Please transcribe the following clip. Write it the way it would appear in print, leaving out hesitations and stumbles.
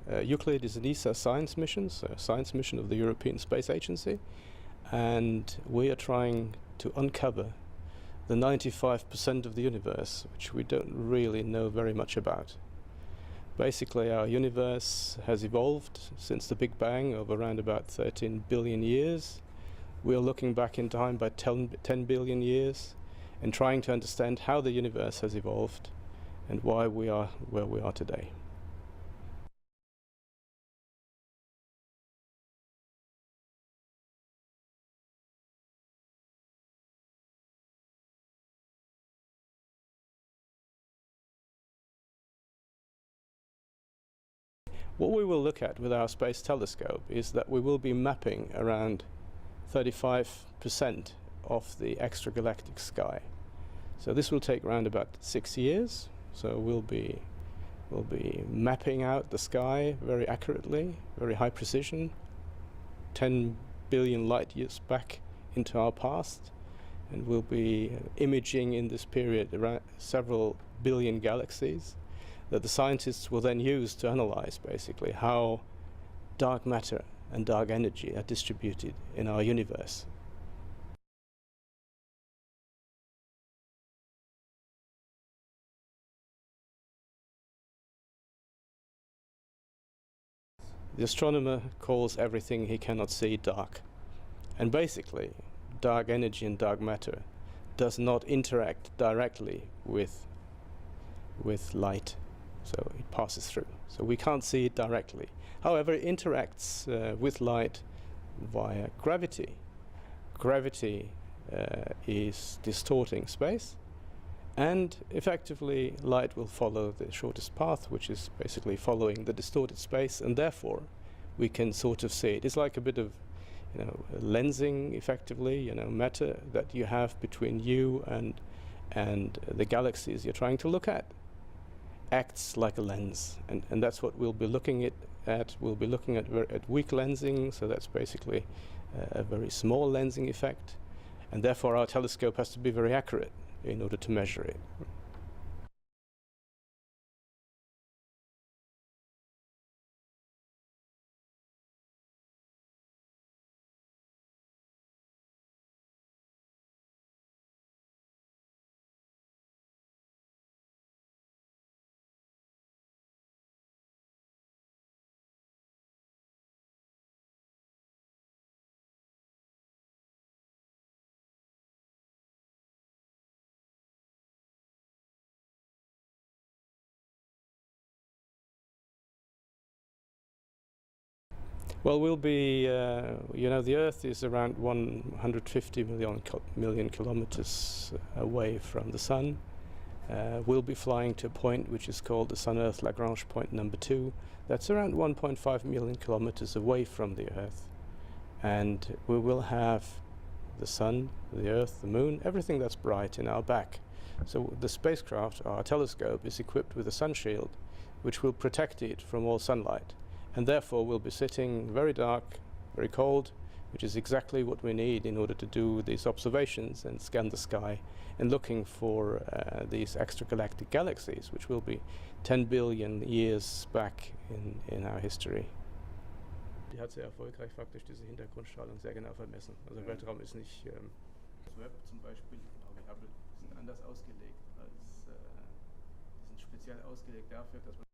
Euclid is an ESA science mission, so a science mission of the European Space Agency, and we are trying to uncover the 95% of the universe which we don't really know very much about. Basically, our universe has evolved since the Big Bang of around about 13 billion years. We are looking back in time by 10 billion years and trying to understand how the universe has evolved and why we are where we are today. What we will look at with our space telescope is that we will be mapping around 35% of the extragalactic sky. So this will take around about 6 years. So we'll be mapping out the sky very accurately, very high precision, 10 billion light years back into our past, and we'll be imaging in this period around several billion galaxies that the scientists will then use to analyze basically how dark matter and dark energy are distributed in our universe. The astronomer calls everything he cannot see dark, and basically dark energy and dark matter does not interact directly with light. So it passes through. So we can't see it directly. However, it interacts with light via gravity. Gravity is distorting space, and effectively light will follow the shortest path, which is basically following the distorted space, and therefore we can sort of see it. It's like a bit of lensing, effectively, matter that you have between you and the galaxies you're trying to look at. Acts like a lens, and that's what we'll be looking at. We'll be looking at weak lensing, so that's basically a very small lensing effect, and therefore our telescope has to be very accurate in order to measure it. Well, we'll be, the Earth is around 150 million kilometers away from the Sun. We'll be flying to a point which is called the Sun-Earth Lagrange point number 2. That's around 1.5 million kilometers away from the Earth. And we will have the Sun, the Earth, the Moon, everything that's bright in our back. So the spacecraft, our telescope, is equipped with a sun shield which will protect it from all sunlight. And therefore we'll be sitting very dark, very cold, which is exactly what we need in order to do these observations and scan the sky and looking for these extragalactic galaxies, which will be 10 billion years back in our history. Die hat sehr erfolgreich praktisch diese Hintergrundstrahlung sehr genau vermessen. Also Weltraum ist nicht... Das Webb zum Beispiel, genau, die Hubble, sind anders ausgelegt als... die sind speziell ausgelegt dafür, dass man